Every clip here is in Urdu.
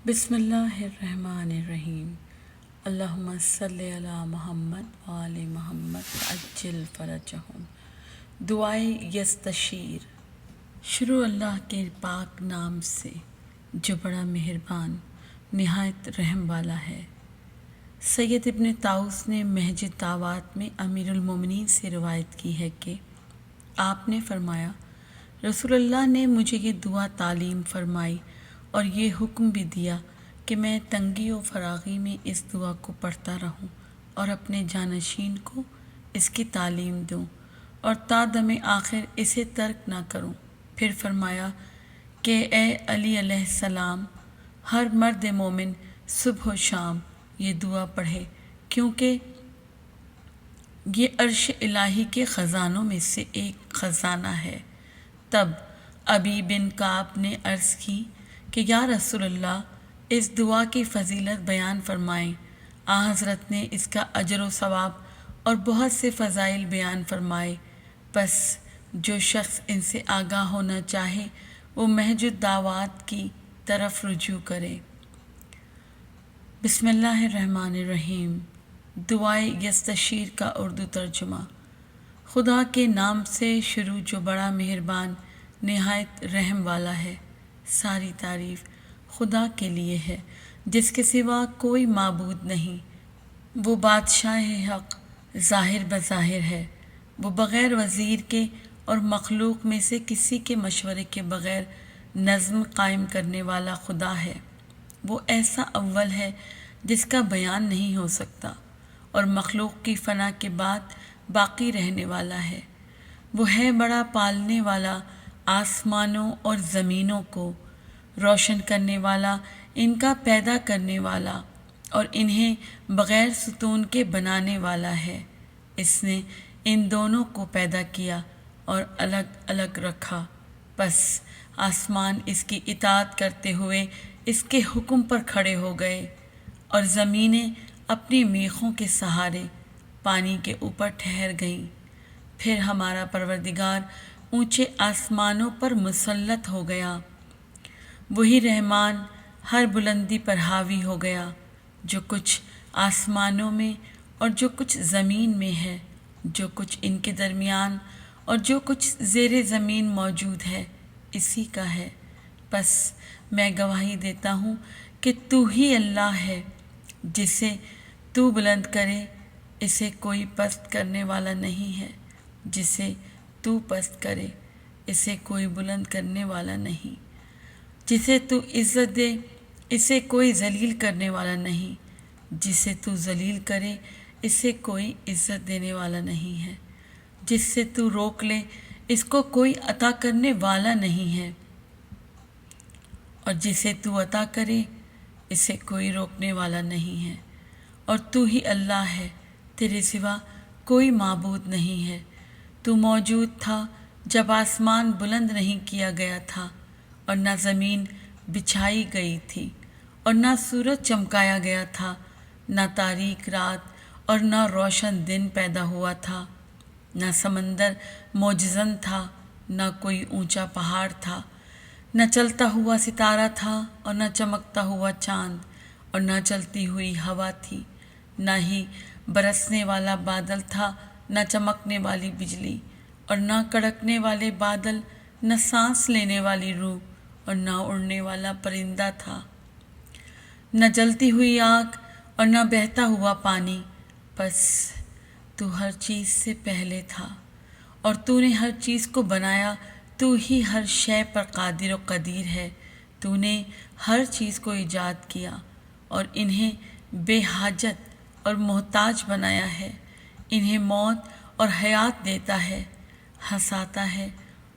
بسم اللہ الرحمن الرحیم۔ اللہم صلی علی محمد وآل محمد عجل فرجہم۔ دعائے یستشیر۔ شروع اللہ کے پاک نام سے جو بڑا مہربان نہایت رحم والا ہے۔ سید ابن طاؤس نے محج دعوات میں امیر المومنین سے روایت کی ہے کہ آپ نے فرمایا، رسول اللہ نے مجھے یہ دعا تعلیم فرمائی اور یہ حکم بھی دیا کہ میں تنگی و فراغی میں اس دعا کو پڑھتا رہوں اور اپنے جانشین کو اس کی تعلیم دوں اور تا دم آخر اسے ترک نہ کروں۔ پھر فرمایا کہ اے علی علیہ السلام، ہر مرد مومن صبح و شام یہ دعا پڑھے، کیونکہ یہ عرش الہی کے خزانوں میں سے ایک خزانہ ہے۔ تب ابی بن کعب نے عرض کی کہ یا رسول اللہ، اس دعا کی فضیلت بیان فرمائیں۔ حضرت نے اس کا اجر و ثواب اور بہت سے فضائل بیان فرمائے۔ پس جو شخص ان سے آگاہ ہونا چاہے وہ محج الدعوات کی طرف رجوع کرے۔ بسم اللہ الرحمن الرحیم۔ دعائے یستشیر کا اردو ترجمہ۔ خدا کے نام سے شروع جو بڑا مہربان نہایت رحم والا ہے۔ ساری تعریف خدا کے لیے ہے جس کے سوا کوئی معبود نہیں۔ وہ بادشاہ حق ظاہر بظاہر ہے۔ وہ بغیر وزیر کے اور مخلوق میں سے کسی کے مشورے کے بغیر نظم قائم کرنے والا خدا ہے۔ وہ ایسا اول ہے جس کا بیان نہیں ہو سکتا اور مخلوق کی فنا کے بعد باقی رہنے والا ہے۔ وہ ہے بڑا پالنے والا، آسمانوں اور زمینوں کو روشن کرنے والا، ان کا پیدا کرنے والا اور انہیں بغیر ستون کے بنانے والا ہے۔ اس نے ان دونوں کو پیدا کیا اور الگ الگ رکھا، پس آسمان اس کی اطاعت کرتے ہوئے اس کے حکم پر کھڑے ہو گئے اور زمینیں اپنی میخوں کے سہارے پانی کے اوپر ٹھہر گئیں۔ پھر ہمارا پروردگار اونچے آسمانوں پر مسلط ہو گیا۔ وہی رحمان ہر بلندی پر حاوی ہو گیا۔ جو کچھ آسمانوں میں اور جو کچھ زمین میں ہے، جو کچھ ان کے درمیان اور جو کچھ زیر زمین موجود ہے، اسی کا ہے۔ پس میں گواہی دیتا ہوں کہ تو ہی اللہ ہے۔ جسے تو بلند کرے اسے کوئی پست کرنے والا نہیں ہے، جسے تو پست کرے اسے کوئی بلند کرنے والا نہیں، جسے تو عزت دے اسے کوئی ذلیل کرنے والا نہیں، جسے تو ذلیل کرے اسے کوئی عزت دینے والا نہیں ہے، جس سے تو روک لے اس کو کوئی عطا کرنے والا نہیں ہے، اور جسے تو عطا کرے اسے کوئی روکنے والا نہیں ہے۔ اور تو ہی اللہ ہے، تیرے سوا کوئی معبود نہیں ہے۔ تو موجود تھا جب آسمان بلند نہیں کیا گیا تھا اور نہ زمین بچھائی گئی تھی اور نہ سورج چمکایا گیا تھا، نہ تاریک رات اور نہ روشن دن پیدا ہوا تھا، نہ سمندر موجزن تھا، نہ کوئی اونچا پہاڑ تھا، نہ چلتا ہوا ستارہ تھا اور نہ چمکتا ہوا چاند، اور نہ چلتی ہوئی ہوا تھی، نہ ہی برسنے والا بادل تھا، نہ چمکنے والی بجلی اور نہ کڑکنے والے بادل، نہ سانس لینے والی روح اور نہ اڑنے والا پرندہ تھا، نہ جلتی ہوئی آگ اور نہ بہتا ہوا پانی۔ پس تو ہر چیز سے پہلے تھا اور تو نے ہر چیز کو بنایا۔ تو ہی ہر شے پر قادر و قدیر ہے۔ تو نے ہر چیز کو ایجاد کیا اور انہیں بے حاجت اور محتاج بنایا ہے۔ انہیں موت اور حیات دیتا ہے، ہنساتا ہے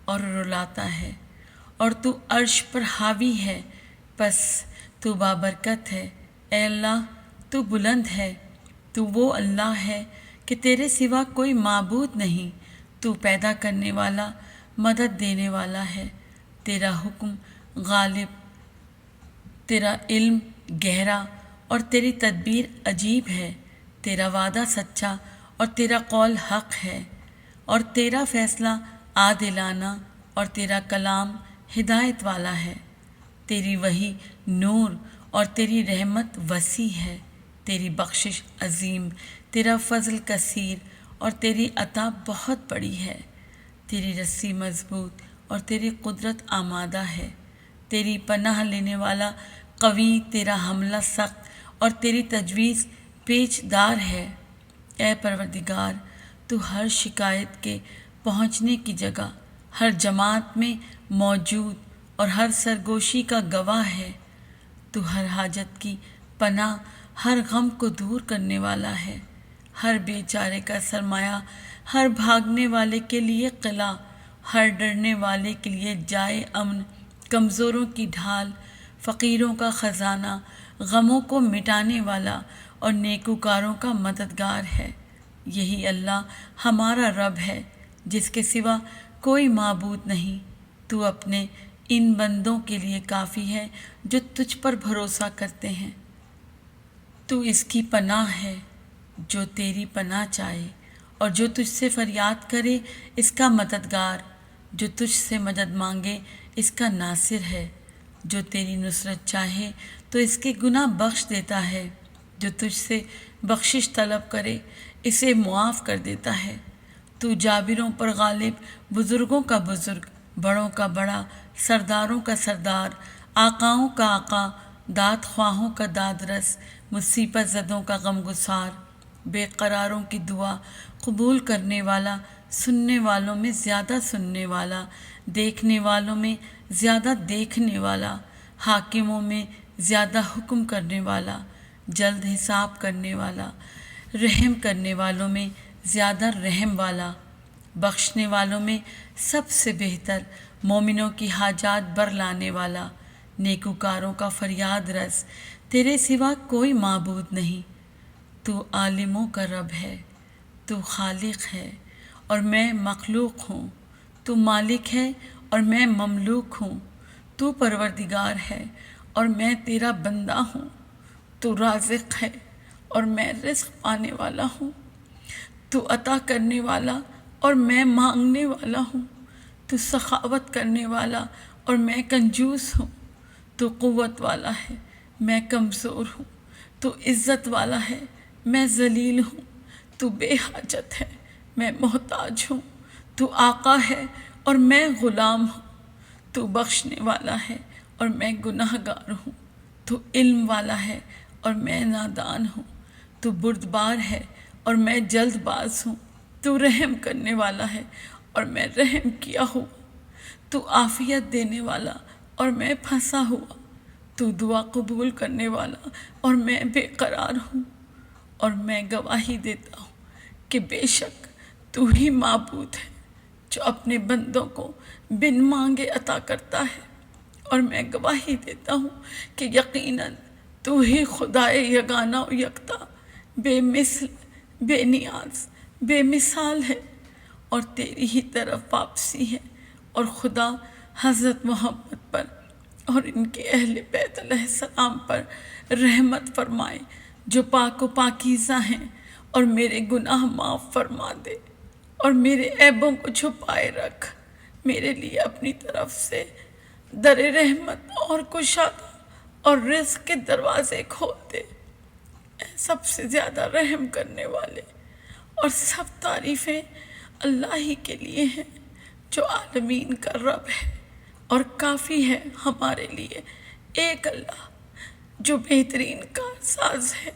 اور رلاتا ہے، اور تو عرش پر حاوی ہے۔ پس تو بابرکت ہے، اے اللہ، تو بلند ہے۔ تو وہ اللہ ہے کہ تیرے سوا کوئی معبود نہیں۔ تو پیدا کرنے والا، مدد دینے والا ہے۔ تیرا حکم غالب، تیرا علم گہرا اور تیری تدبیر عجیب ہے۔ تیرا وعدہ سچا اور تیرا قول حق ہے، اور تیرا فیصلہ عادلانہ اور تیرا کلام ہدایت والا ہے۔ تیری وحی نور اور تیری رحمت وسیع ہے، تیری بخشش عظیم، تیرا فضل کثیر اور تیری عطا بہت بڑی ہے۔ تیری رسی مضبوط اور تیری قدرت آمادہ ہے، تیری پناہ لینے والا قوی، تیرا حملہ سخت اور تیری تجویز پیچ دار ہے۔ اے پروردگار، تو ہر شکایت کے پہنچنے کی جگہ، ہر جماعت میں موجود اور ہر سرگوشی کا گواہ ہے۔ تو ہر حاجت کی پناہ، ہر غم کو دور کرنے والا ہے، ہر بے چارے کا سرمایہ، ہر بھاگنے والے کے لیے قلعہ، ہر ڈرنے والے کے لیے جائے امن، کمزوروں کی ڈھال، فقیروں کا خزانہ، غموں کو مٹانے والا اور نیکوکاروں کا مددگار ہے۔ یہی اللہ ہمارا رب ہے، جس کے سوا کوئی معبود نہیں۔ تو اپنے ان بندوں کے لیے کافی ہے جو تجھ پر بھروسہ کرتے ہیں۔ تو اس کی پناہ ہے جو تیری پناہ چاہے، اور جو تجھ سے فریاد کرے اس کا مددگار، جو تجھ سے مدد مانگے اس کا ناصر ہے۔ جو تیری نصرت چاہے تو اس کے گناہ بخش دیتا ہے، جو تجھ سے بخشش طلب کرے اسے معاف کر دیتا ہے۔ تو جابروں پر غالب، بزرگوں کا بزرگ، بڑوں کا بڑا، سرداروں کا سردار، آقاؤں کا آقا، داد خواہوں کا داد رس، مصیبت زدوں کا غم گسار، بے قراروں کی دعا قبول کرنے والا، سننے والوں میں زیادہ سننے والا، دیکھنے والوں میں زیادہ دیکھنے والا، حاکموں میں زیادہ حکم کرنے والا، جلد حساب کرنے والا، رحم کرنے والوں میں زیادہ رحم والا، بخشنے والوں میں سب سے بہتر، مومنوں کی حاجات برلانے والا، نیکوکاروں کا فریاد رس۔ تیرے سوا کوئی معبود نہیں۔ تو عالموں کا رب ہے، تو خالق ہے اور میں مخلوق ہوں، تو مالک ہے اور میں مملوک ہوں، تو پروردگار ہے اور میں تیرا بندہ ہوں، تو رازق ہے اور میں رزق پانے والا ہوں، تو عطا کرنے والا اور میں مانگنے والا ہوں، تو سخاوت کرنے والا اور میں کنجوس ہوں، تو قوت والا ہے میں کمزور ہوں، تو عزت والا ہے میں ذلیل ہوں، تو بے حاجت ہے میں محتاج ہوں، تو آقا ہے اور میں غلام ہوں، تو بخشنے والا ہے اور میں گناہ گار ہوں، تو علم والا ہے اور میں نادان ہوں، تو بردبار ہے اور میں جلد باز ہوں، تو رحم کرنے والا ہے اور میں رحم کیا ہوا، تو عافیت دینے والا اور میں پھنسا ہوا، تو دعا قبول کرنے والا اور میں بے قرار ہوں، اور میں گواہی دیتا ہوں کہ بے شک تو ہی معبود ہے جو اپنے بندوں کو بن مانگے عطا کرتا ہے، اور میں گواہی دیتا ہوں کہ یقیناً تو ہی خدائے یگانہ و یکتا، بے مثل، بے نیاز، بے مثال ہے، اور تیری ہی طرف واپسی ہے۔ اور خدا حضرت محمد پر اور ان کے اہل بیت علیہ السلام پر رحمت فرمائے جو پاک و پاکیزہ ہیں، اور میرے گناہ معاف فرما دے اور میرے عیبوں کو چھپائے رکھ، میرے لیے اپنی طرف سے در رحمت اور کشادہ اور رزق کے دروازے کھول دے۔ اے سب سے زیادہ رحم کرنے والے، اور سب تعریفیں اللہ ہی کے لیے ہیں جو عالمین کا رب ہے، اور کافی ہے ہمارے لیے ایک اللہ جو بہترین کارساز ہے،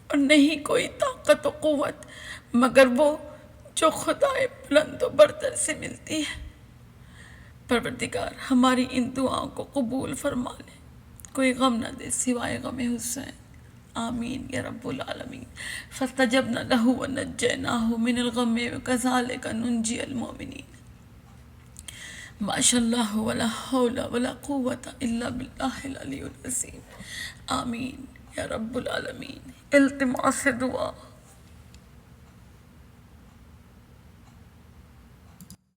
اور نہیں کوئی طاقت و قوت مگر وہ جو خدائے بلند و برتر سے ملتی ہے۔ پروردگار ہماری ان دعاؤں کو قبول فرما لے، کوئی غم نہ دے سوائے غم حسین، آمین یا رب العالمین۔ فاستجبنا له ونجيناه من الغم وكذلك ننجي المؤمنين۔ ماشاء اللہ ولا حول ولا قوة الا باللہ العلی العظیم، آمین یا رب العالمین۔ التماس دعا۔